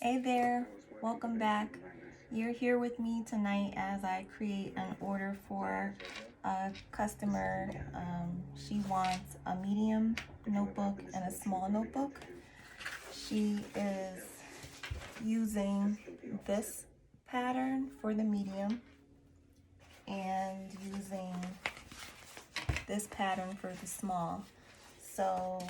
Hey there, welcome back. You're here with me tonight as I create an order for a customer. She wants a medium notebook and a small notebook. She is using this pattern for the medium and using this pattern for the small. So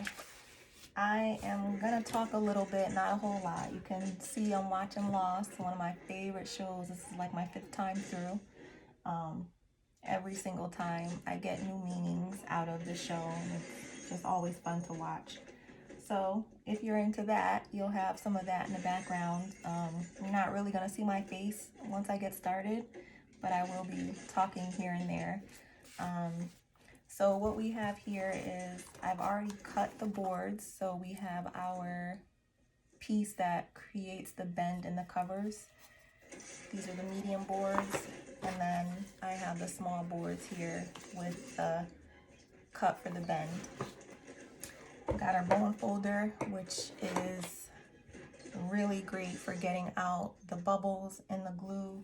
I am gonna talk a little bit, not a whole lot. You can see I'm watching Lost, one of my favorite shows. This is like my 5th time through. Every single time I get new meanings out of the show, and it's just always fun to watch. So if you're into that, you'll have some of that in the background. You're not really gonna see my face once I get started, but I will be talking here and there. So what we have here is I've already cut the boards. So we have our piece that creates the bend in the covers. These are the medium boards. And then I have the small boards here with the cut for the bend. Got our bone folder, which is really great for getting out the bubbles in the glue.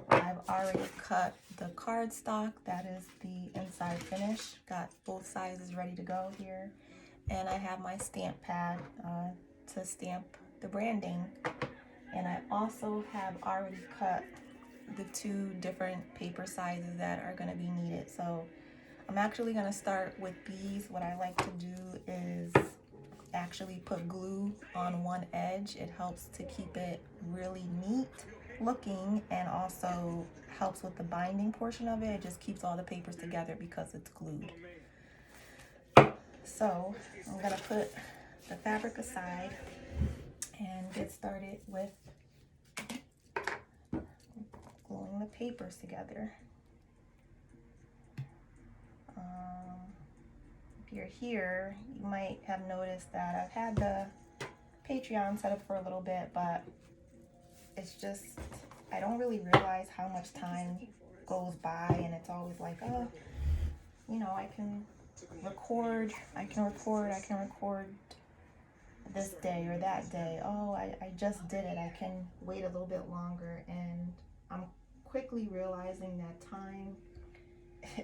I've already cut the cardstock, that is the inside finish. Got both sizes ready to go here. And I have my stamp pad to stamp the branding. And I also have already cut the 2 different paper sizes that are going to be needed. So I'm actually going to start with these. What I like to do is actually put glue on one edge. It helps to keep it really neat looking and also helps with the binding portion of it. It just keeps all the papers together because it's glued. So I'm gonna put the fabric aside and get started with gluing the papers together. If you're here, you might have noticed that I've had the Patreon set up for a little bit, but it's just, I don't really realize how much time goes by, and it's always like, oh, you know, I can record this day or that day. Oh, I just did it. I can wait a little bit longer. And I'm quickly realizing that time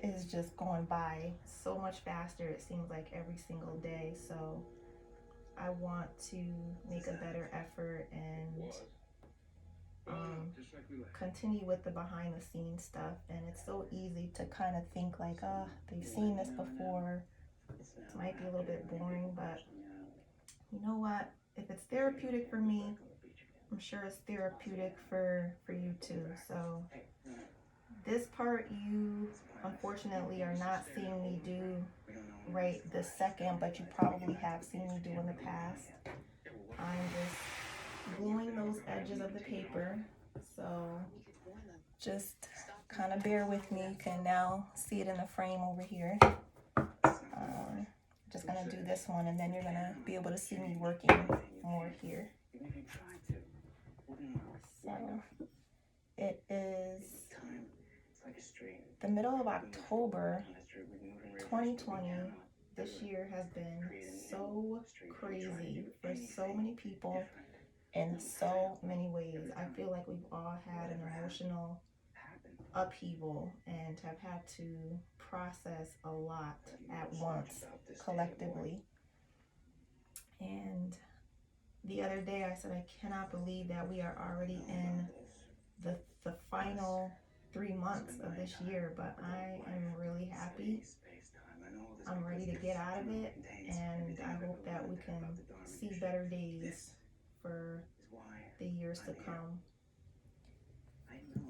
is just going by so much faster. It seems like every single day. So I want to make a better effort and continue with the behind the scenes stuff. And it's so easy to kind of think like, oh, they've seen this before. It might be a little bit boring, but you know what? If it's therapeutic for me, I'm sure it's therapeutic for you too. So this part you unfortunately are not seeing me do right this second, but you probably have seen me do in the past. I'm just gluing those edges of the paper. So just kind of bear with me. You can now see it in the frame over here. Just gonna do this one, and then you're gonna be able to see me working more here. So it is the middle of October 2020. This year has been so crazy for so many people in so many ways. I feel like we've all had an emotional upheaval and have had to process a lot at once collectively. And the other day I said, I cannot believe that we are already in the final 3 months of this year, but I am really happy. I'm ready to get out of it, and I hope that we can see better days for the years to come.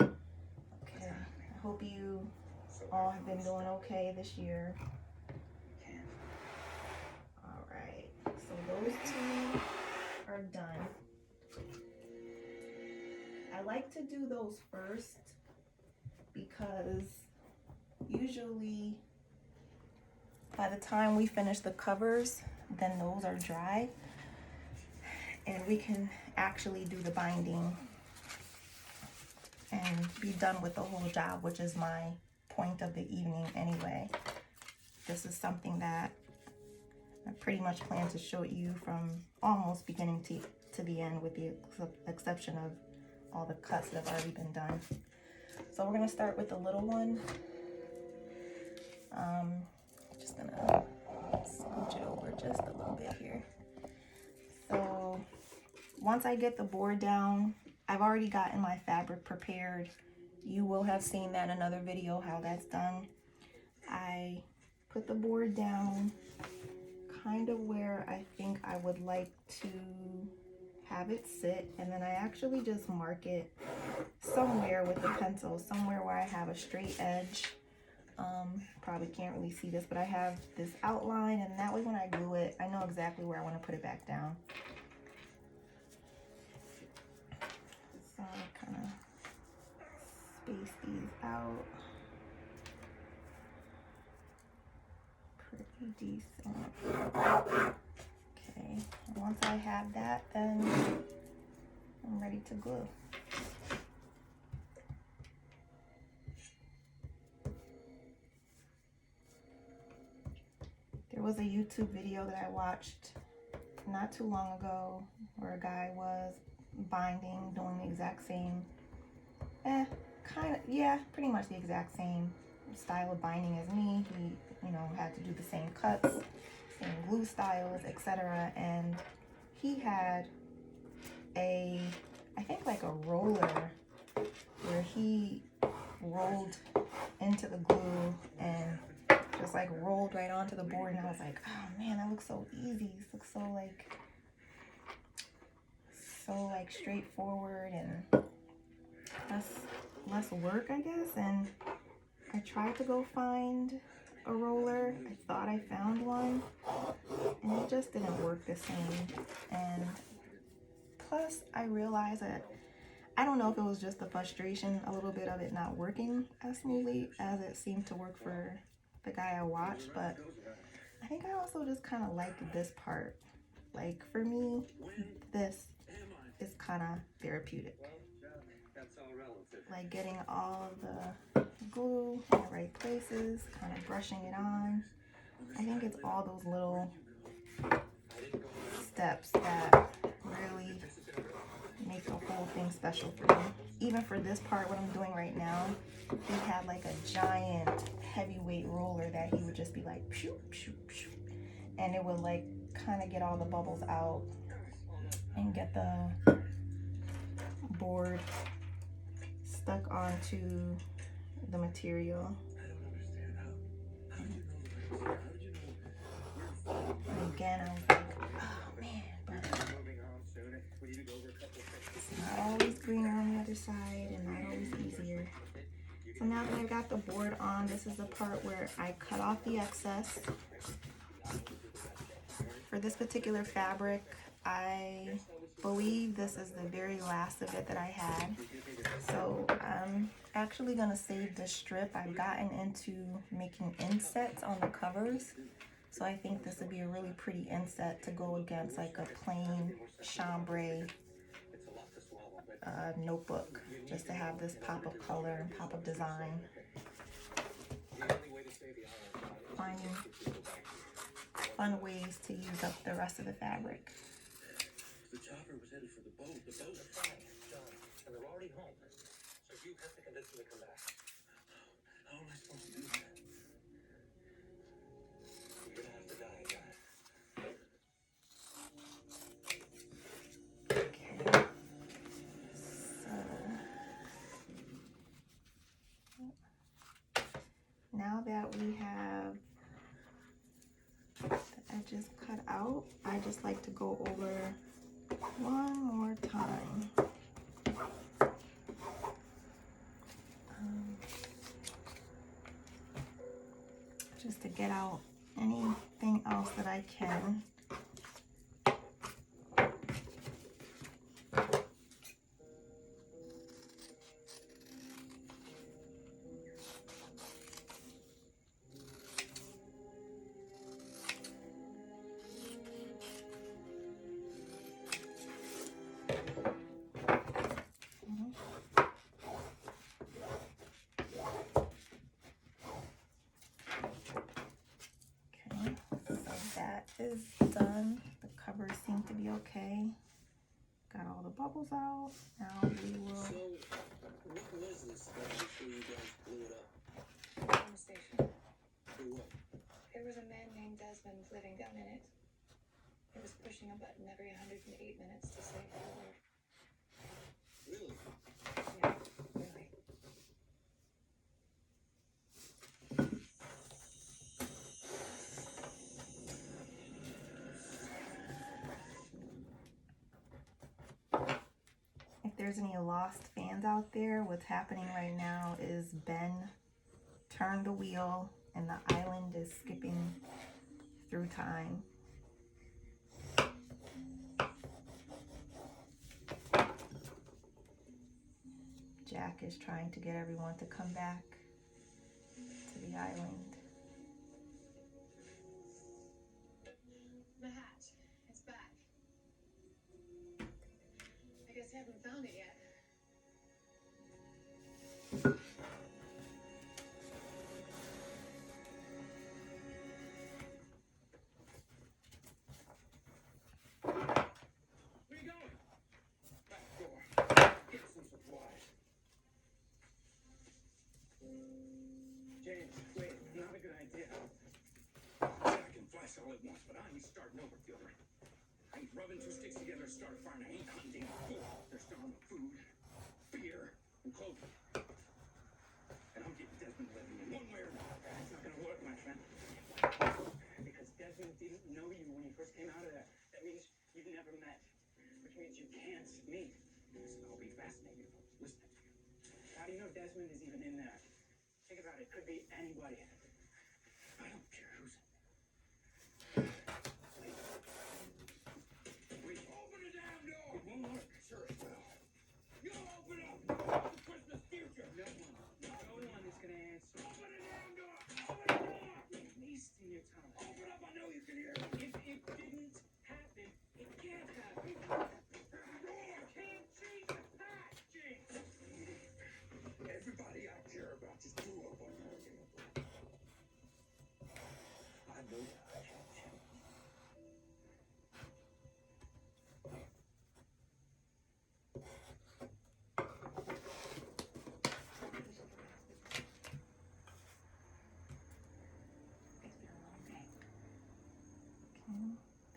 Okay, I hope you all have been doing okay this year. All right, so those 2 are done. I like to do those first because usually by the time we finish the covers, then those are dry and we can actually do the binding and be done with the whole job, which is my point of the evening anyway. This is something that I pretty much plan to show you from almost beginning to to the end, with the exception of all the cuts that have already been done. So we're gonna start with the little one. Just gonna scooch it over just a little bit here. So once I get the board down, I've already gotten my fabric prepared. You will have seen that in another video how that's done. I put the board down kind of where I think I would like to have it sit, and then I actually just mark it somewhere with the pencil, somewhere where I have a straight edge. Probably can't really see this, but I have this outline, and that way when I glue it, I know exactly where I want to put it back down. So I kind of space these out pretty decent. Okay, and once I have that, then I'm ready to glue. There was a YouTube video that I watched not too long ago where a guy was binding, doing the exact same, pretty much the exact same style of binding as me. He, had to do the same cuts, same glue styles, etc. And he had I think like a roller where he rolled into the glue and just like rolled right onto the board, and I was like, oh man, that looks so easy. This looks so like straightforward and less work, I guess. And I tried to go find a roller. I thought I found one, and it just didn't work the same. And plus I realized that I don't know if it was just the frustration, a little bit of it not working as smoothly as it seemed to work for the guy I watched, but I think I also just kind of like this part. Like for me, this is kind of therapeutic. Like getting all of the glue in the right places, kind of brushing it on. I think it's all those little steps that really make the whole thing special for me. Even for this part, what I'm doing right now, he had like a giant heavyweight roller that he would just be like pshoo, pshoo, pshoo, and it would like kind of get all the bubbles out and get the board stuck onto the material. And again, I was like, oh man, but it's not always greener on the other side and not always easier. So now that I've got the board on, this is the part where I cut off the excess. For this particular fabric, I believe this is the very last of it that I had. So I'm actually gonna save this strip. I've gotten into making insets on the covers. So I think this would be a really pretty inset to go against like a plain chambray notebook, just to have this pop of color and pop of design. Finding fun ways to use up the rest of the fabric. The chopper was headed for the boat. The boat is fine, John, and they're already home. So you have to convince them to come back. How am I supposed to do that? You're gonna have to die, John. Okay. So now that we have the edges cut out, I just like to go over one more time. Just to get out anything else that I can. Is done. The covers seem to be okay. bubbles out. Now we will. So, what was this thing before you guys blew it up? On the station. For what? There was a man named Desmond living down in it. He was pushing a button every 108 minutes to save the world. Really? Yeah, really. If there's any lost fans out there, what's happening right now is Ben turned the wheel and the island is skipping through time. Jack is trying to get everyone to come back to the island. The hatch. It's back. I guess you haven't found it yet. Where you going? Back door. Get some supplies. James, wait, not a good idea. I can flash all at once, but I ain't starting over, Gilbert. I ain't rubbing two sticks together to start a fire, and I ain't hunting food. They're starving of food, beer, and clothing. And I'm getting Desmond living in one way or another. It's not gonna work, my friend. Because Desmond didn't know you when you first came out of there. That means you've never met, which means you can't meet. So I'll be fascinated listening to you. How do you know Desmond is even in there? Think about it. Could be anybody. I don't care who's in there. Wait. Open the damn door! It won't work. Sure it will. You open up! It's Christmas future! No one is gonna answer. Open the damn door! Open the door! You're wasting your time. Open up! I know you can hear me. If it didn't happen, it can't happen. You can't change the past, James! Everybody I care about just grew up on your I know that I can't change. Okay.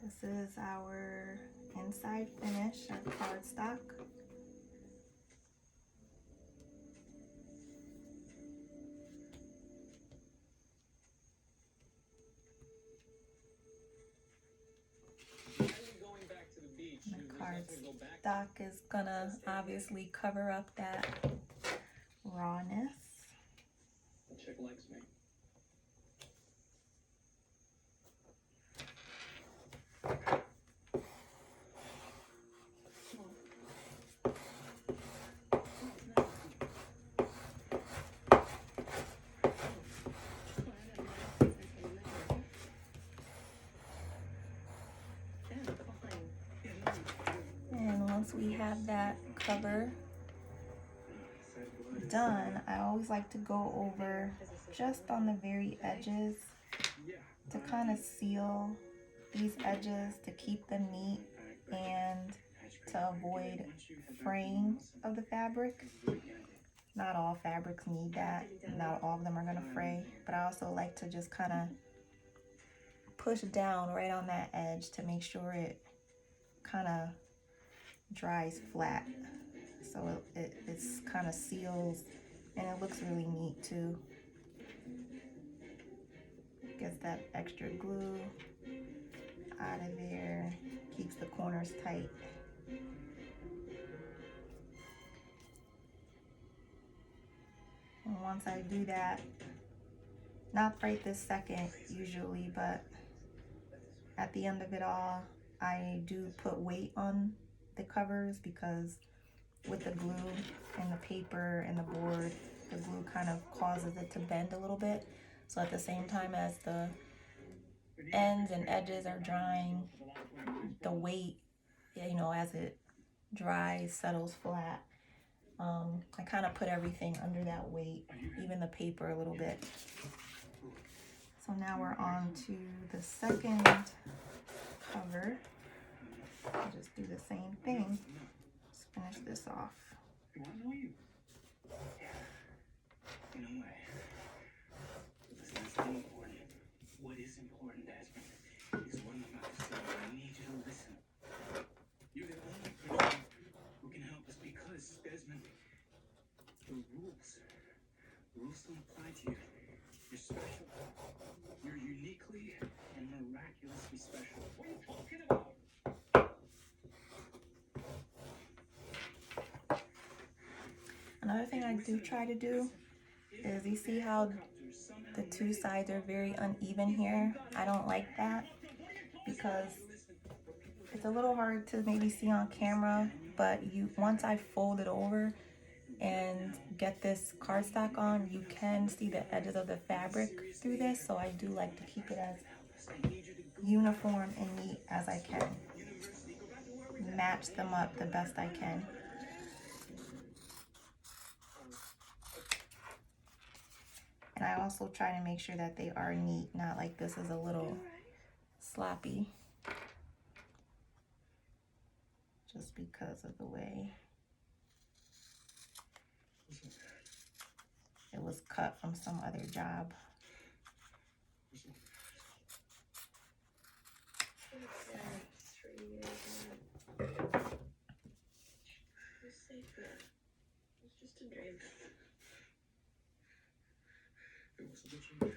This is our inside finish, our cardstock. Why are we going back to the beach? The There's nothing to go back to. cardstock is gonna obviously cover up that rawness. The chick likes me. And once we have that cover done, I always like to go over just on the very edges to kind of seal these edges to keep them neat and to avoid fraying of the fabric. Not all fabrics need that. Not all of them are going to fray, but I also like to just kind of push down right on that edge to make sure it kind of dries flat, so it's kind of seals and it looks really neat too. Gets that extra glue out of there, keeps the corners tight. And once I do that, not right this second usually, but at the end of it all, I do put weight on the covers because with the glue and the paper and the board, the glue kind of causes it to bend a little bit. So at the same time as the ends and edges are drying, the weight, you know, as it dries, settles flat. I kind of put everything under that weight, even the paper a little bit. So now we're on to the second cover. I'll just do the same thing. finish this off. Do I know you? Yeah. You know what? Listen, that's not important. What is important, Desmond, is what I'm about to say. I need you to listen. You're the only person who can help us because, Desmond, the rules don't apply to you. You're special. You're uniquely and miraculously special. What are you talking about? Another thing I do try to do is, you see how the two sides are very uneven here? I don't like that because it's a little hard to maybe see on camera, but once I fold it over and get this cardstock on, you can see the edges of the fabric through this, so I do like to keep it as uniform and neat as I can. Match them up the best I can. And I also try to make sure that they are neat, not like this is a little sloppy, just because of the way it was cut from some other job. It's just a dream. It was a dream.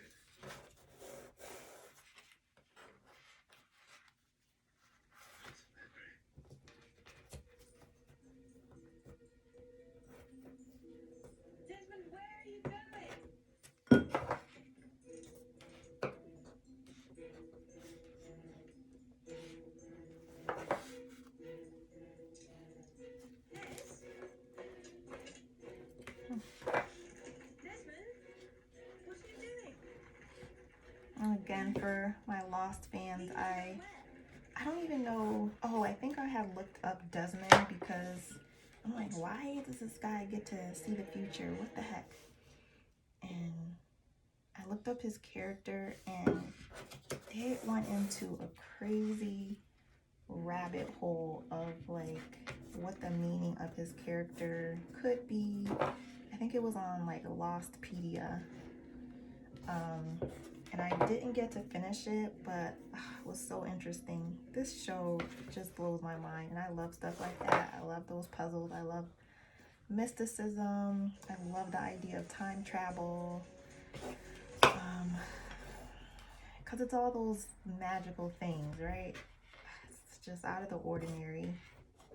Desmond, where are you going? Desmond, what are you doing? And again, for my Lost fans, I don't even know. Oh, I think I have looked up Desmond because I'm like, why does this guy get to see the future? What the heck? And I looked up his character, and it went into a crazy rabbit hole of like what the meaning of his character could be. I think it was on like Lostpedia. And I didn't get to finish it, but it was so interesting. This show just blows my mind, and I love stuff like that. I love those puzzles. I love mysticism. I love the idea of time travel. Because it's all those magical things, right? It's just out of the ordinary,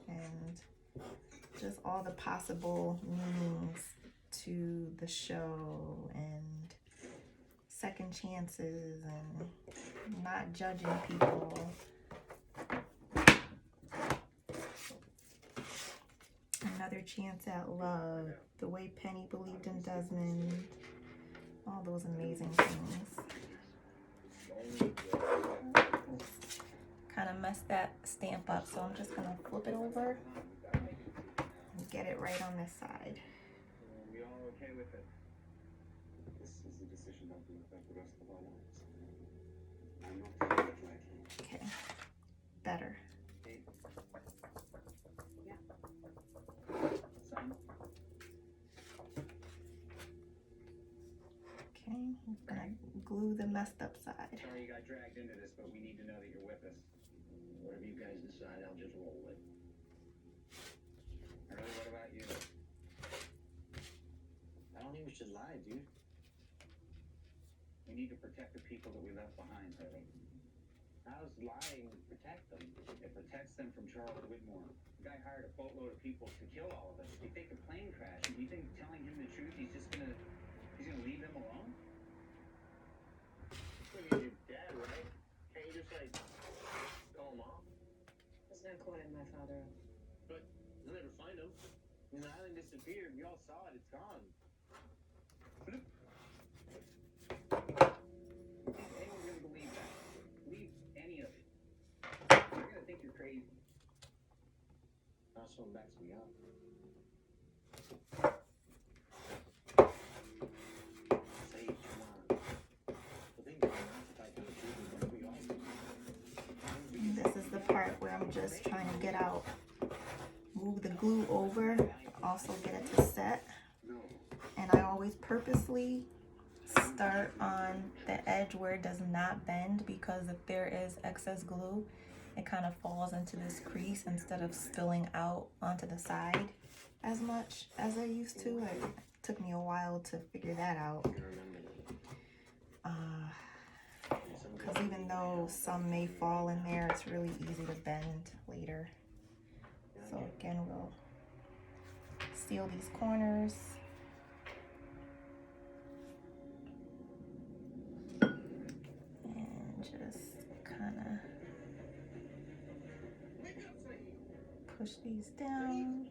and just all the possible meanings to the show, and second chances, and not judging people. Another chance at love, the way Penny believed in Desmond, all those amazing things. Kind of messed that stamp up, so I'm just gonna flip it over and get it right on this side. Are we all okay with it? This is a decision that will affect the rest of our lives. I'm not taking it lightly. Okay, better. Hey. Yeah. Son? Okay, I'm gonna glue the messed up side. Sorry you got dragged into this, but we need to know that you're with us. Whatever you guys decide, I'll just roll with. Really, what about you? I don't think we should lie, dude. We need to protect the people that we left behind, Harry. How's lying protect them? It protects them from Charles Whitmore. The guy hired a boatload of people to kill all of us. You think a plane crash, and you think telling him the truth, he's gonna leave them alone? I mean, you're dead, right? Can't you just, like, call him off? There's no calling my father up. But you'll never find him. I mean, the island disappeared. We all saw it. It's gone. Leave anyone really believe that? Believe any of it. They're gonna think you're crazy. Also backs me up. Say what you want. The thing is, if I tell the truth, we all do. And this is the part where I'm just trying to get out move the glue over, also get it to set. And I always purposely start on the edge where it does not bend, because if there is excess glue, it kind of falls into this crease instead of spilling out onto the side as much as I used to. It took me a while to figure that out. Because even though some may fall in there, it's really easy to bend later. So again, we'll seal these corners. And just kind of push these down.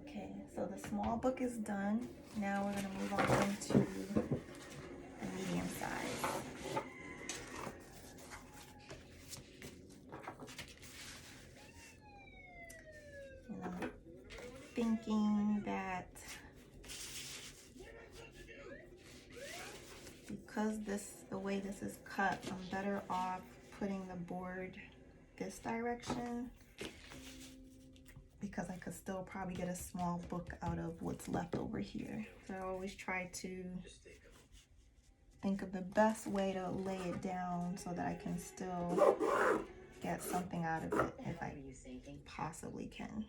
Okay, so the small book is done. Now we're going to move on to the medium size. And I'm thinking that because the way this is cut, I'm better off putting the board this direction, because I could still probably get a small book out of what's left over here. So I always try to think of the best way to lay it down so that I can still get something out of it if I possibly can.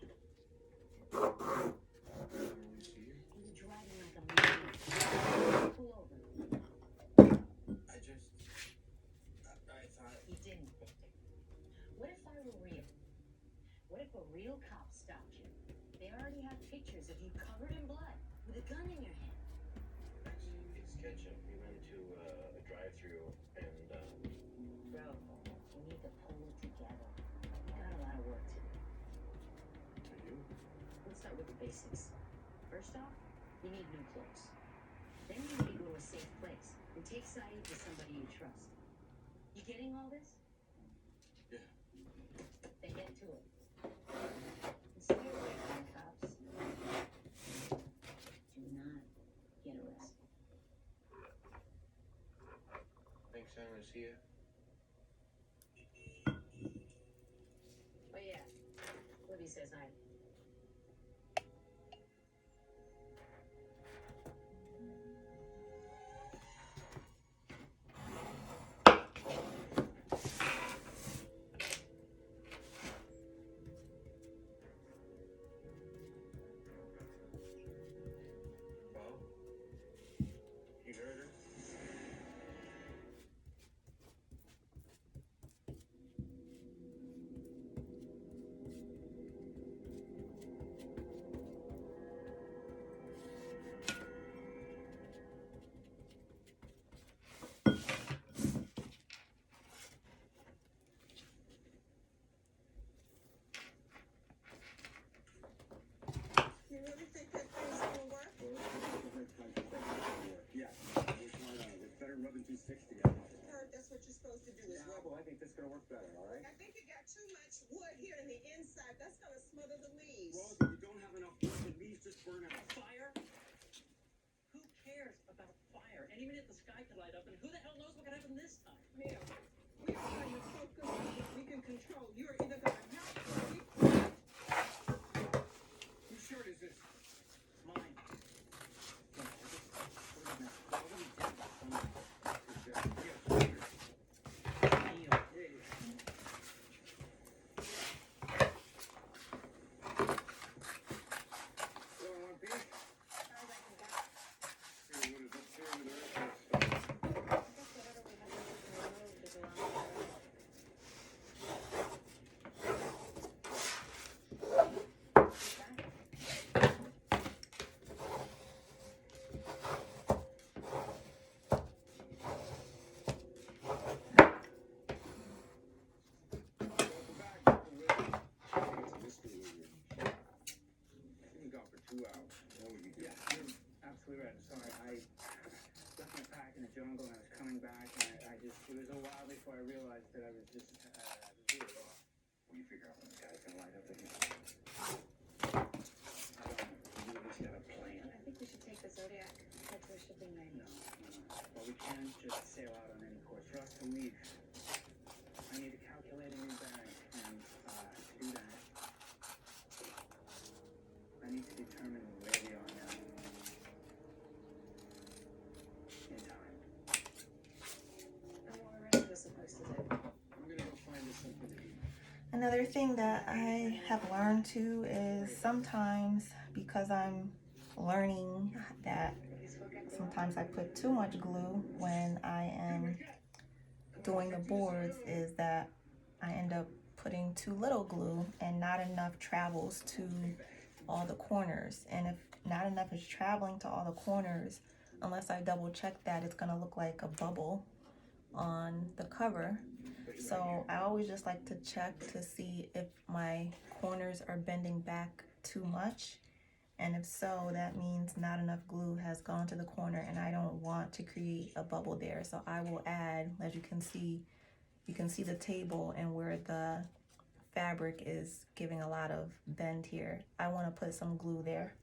What if a real cop stopped you? They already have pictures of you covered in blood with a gun in your hand. It's ketchup. We went to a drive-thru and Bro, we need to pull it together. We got a lot of work to do. Let's start with the basics. First off, you need new clothes. Then you need to go to a safe place and take Saeed to somebody you trust. You getting all this? Yeah. Then get to it. And stay away from the cops. Do not get arrested. Thanks, Simon. See ya. Oh yeah, Libby says hi. Well, you heard her. You really think that thing's gonna work? Yeah, it's better than rubbing two sticks together. Heard that's what you're supposed to do is Yeah, rub. well, I think this is gonna work better, all right? I think you got too much wood here in the inside. That's gonna smother the leaves. Rose, if you don't have enough wood, the leaves just burn out. Fire? Who cares about fire? Any minute the sky could light up, and who the hell knows what could happen this time? Mel, we are trying to focus on what we can control. You're either gonna help or be quiet. Whose shirt is this? Mine. Absolutely right. Sorry, I left my pack in the jungle and I was coming back, and I just, it was a while before I realized that I was just, really lost. Will you figure out when the sky's gonna light up again? I don't know. You at least got a plan. I think we should take this can't just sail out on any course. For us to leave, I need to calculate a new bag, and to do that, I need to determine where we are now in time. And what are the rest of us supposed to do? I'm gonna go find us something to eat. Another thing that I have learned too is sometimes, because I'm learning that sometimes I put too much glue when I am doing the boards, is that I end up putting too little glue and not enough travels to all the corners. And if not enough is traveling to all the corners, unless I double check that, it's gonna look like a bubble on the cover. So I always just like to check to see if my corners are bending back too much. And if so, that means not enough glue has gone to the corner and I don't want to create a bubble there. So I will add, as you can see the table and where the fabric is giving a lot of bend here. I want to put some glue there.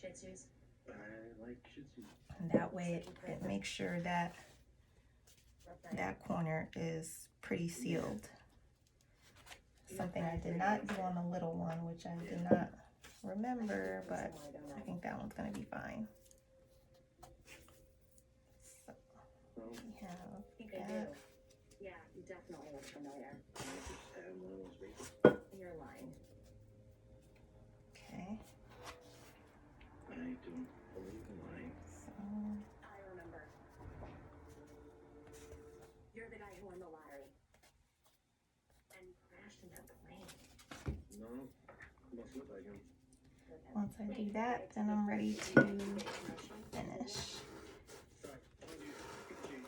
Shih Tzus. I like Shih Tzus. And that way it makes sure that that corner is pretty sealed. Something I did not do on the little one, which I did not remember, but I think that one's gonna be fine. So Well, we I have think I do. that. Yeah, you definitely look familiar. I just had one of those babies. You're lying. Okay, I don't believe in lying. so I remember. You're the guy who won the lottery. And crashed in that plane. No, must look like him. once I do that, then I'm ready to finish. Sorry, one of you, get the change.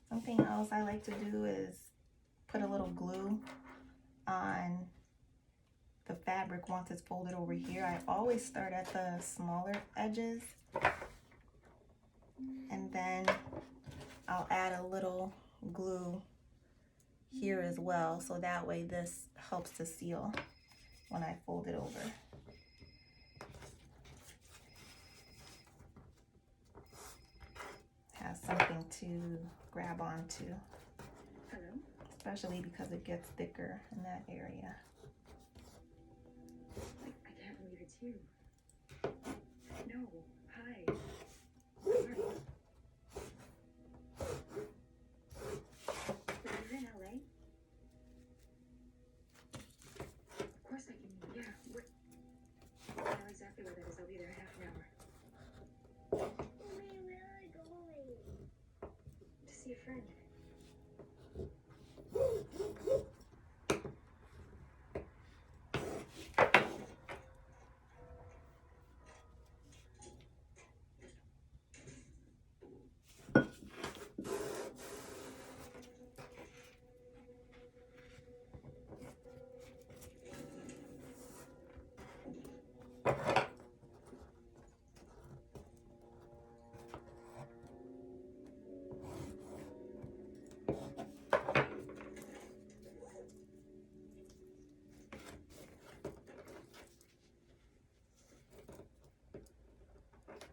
Something else I like to do is put a little glue on the fabric once it's folded over here. I always start at the smaller edges and then I'll add a little glue here as well, so that way this helps to seal when I fold it over. Has something to grab onto, Hello? especially because it gets thicker in that area. I can't believe it's you. No. Hi. Sorry. You're in LA? Of course I can. Yeah. I know exactly where that is. I'll be there in half an hour. Mommy, where are you going? To see a friend.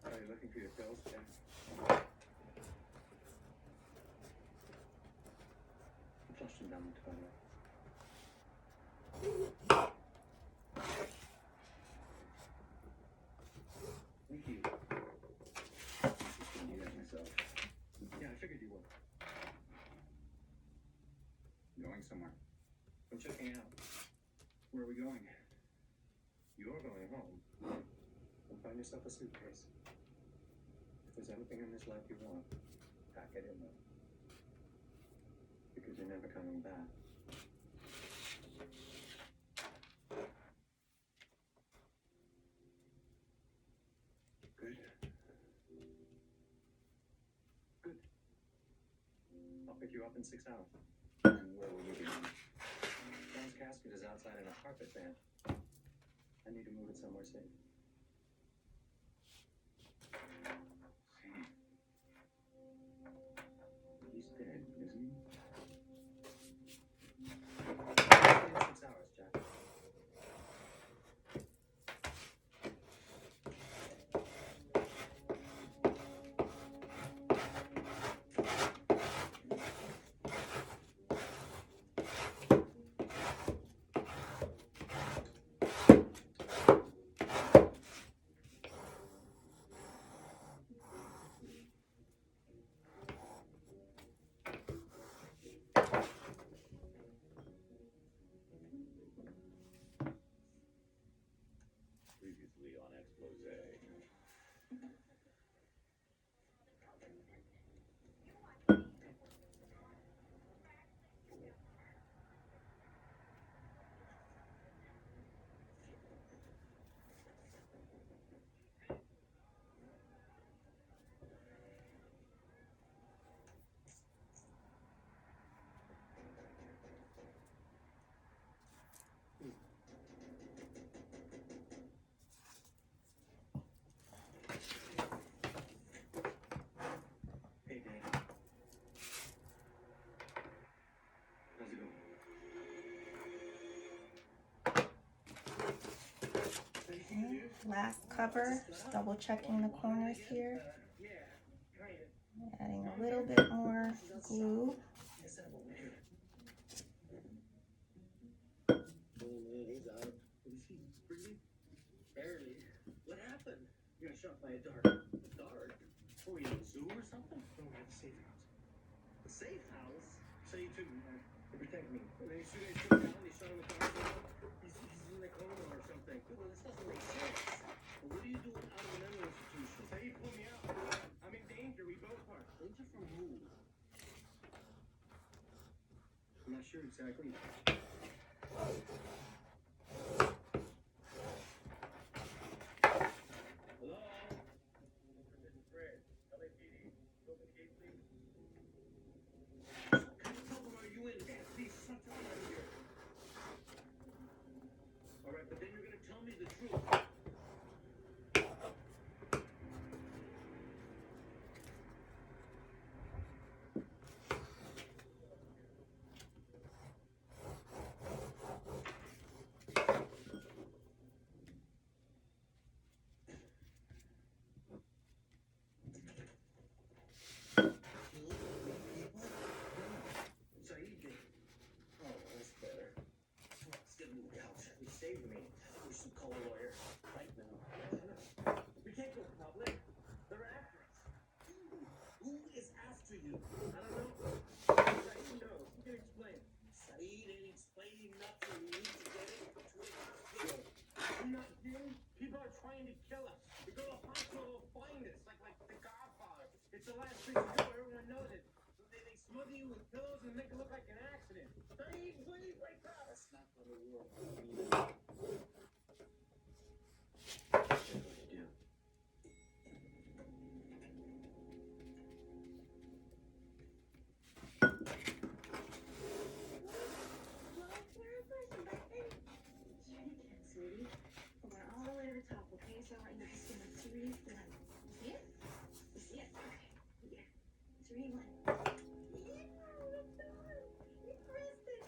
Are you looking for your pills, Jack? Flush them down the toilet. Thank you. I just couldn't do that myself. Yeah, I figured you would. Going somewhere. I'm checking out. Where are we going? You're going home and find yourself a suitcase. If there's anything in this life you want, pack it in there. Because you're never coming back. Good. Good. I'll pick you up in 6 hours. And where will you be? John's casket is outside in a carpet van. I need to move it somewhere safe. He's dead, isn't he? In 6 hours, Jack. Previously on Expose. Hey, Dad. How's it going? Okay, last cover, just double checking the corners here. Adding a little bit more glue. He's out. Is he breathing? Barely. What happened? You got shot by a dart. A dart? Oh, you in a zoo or something? No, we're at the safe house. The safe house? So you took to protect me. They took him down, they shot him with darts. He's in a coma or something. Well, this doesn't make sense. Well, what are you doing out of a mental institution? Say you pull me out. I'm in danger. We both are. Danger from who? I'm not sure exactly. Hello? This is Fred. LAPD. Open the gate, please. What kind of trouble are you in? Dad, please, shut your mouth here. All right, but then you're gonna tell me the truth. Saeed did. Oh, that's better. Come on, let's get a move out. You saved me. We should call a lawyer. Right now. We can't go public. They're after us. Who is after you? I don't know. Saeed knows. He can explain. Saeed ain't explaining nothing. We need to get it to a hospital. I'm not kidding. People are trying to kill us. We go to a hospital, they'll find us. Like the Godfather. It's the last thing to do. Everyone knows it. They smother you with pillows and make it look like an accident. Saeed, please wake up. That's not what it will. Sweetie, we're going all the way to the top, okay? So I want you to stand up. 3, 1. See it? You see it? Okay. Yeah. 3, 1. You pressed it.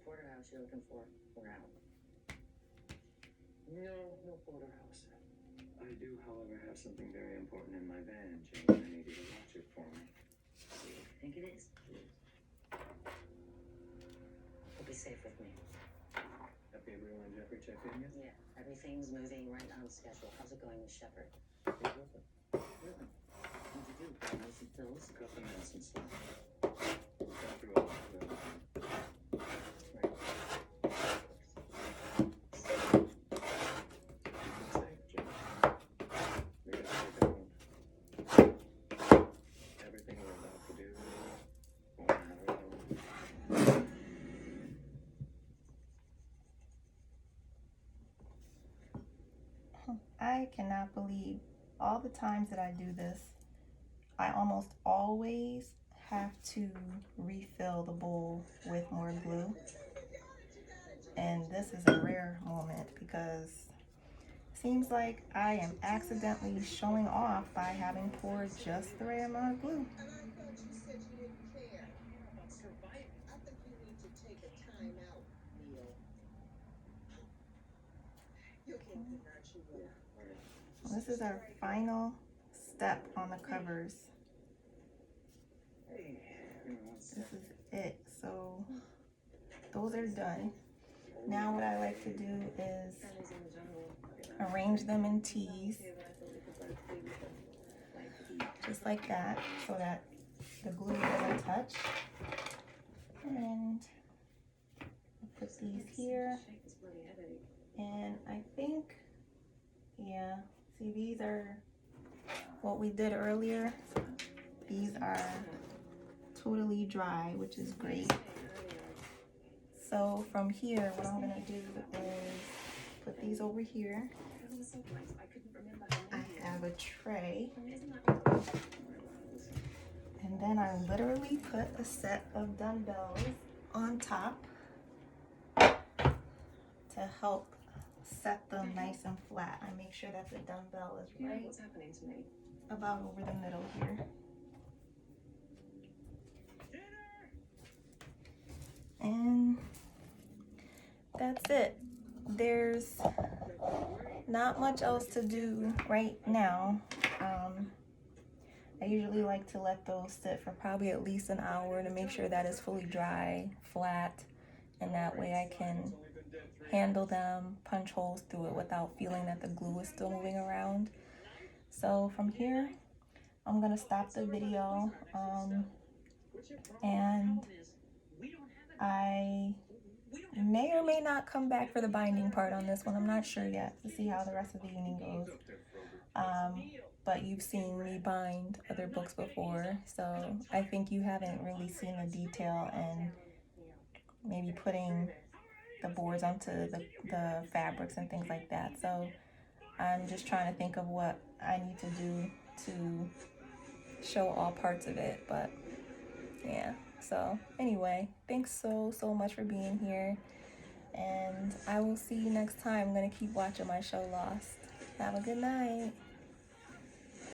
porterhouse you're looking for, we're out. No porterhouse. I do, however, have something very important in my van, Jane. I need you to watch it for me. I think it is. You'll be safe with me. Have Gabriel and Jeffrey checked in yet? Yeah, everything's moving right on schedule. How's it going with Shepard? He's with them. Rhythm. What'd you do? Know some pills? Cuff and medicine stuff. We've gone through a lot of it. Right. Safe, Jane. We gotta take it home. Everything we're about to do won't matter at all. I cannot believe all the times that I do this. I almost always have to refill the bowl with more glue. And this is a rare moment because it seems like I am accidentally showing off by having poured just the right amount of glue. And I thought you said you didn't care. About surviving. I think you need to take a time out, Neil. You'll get there, aren't you, will? This is our final step on the covers. Hey, give me one This second. is it. So those are done. Now what I like to do is arrange them in T's, just like that, so that the glue doesn't touch. And I'll put these here. And I think, yeah, see, these are what we did earlier. These are totally dry, which is great. So from here, what I'm gonna do is put these over here. I have a tray. And then I literally put a set of dumbbells on top to help set them nice and flat. I make sure that the dumbbell is right What's happening to me? about over the middle here. And that's it. There's not much else to do right now. I usually like to let those sit for probably at least an hour to make sure that it's fully dry, flat, and that way I can handle them, punch holes through it without feeling that the glue is still moving around. So from here, I'm gonna stop the video, and I may or may not come back for the binding part on this one. I'm not sure yet, to see how the rest of the evening goes. But you've seen me bind other books before, so I think you haven't really seen the detail and maybe putting the boards onto the fabrics and things like that. So I'm just trying to think of what I need to do to show all parts of it. But yeah, so anyway, thanks so much for being here, and I will see you next time. I'm gonna keep watching my show Lost. Have a good night.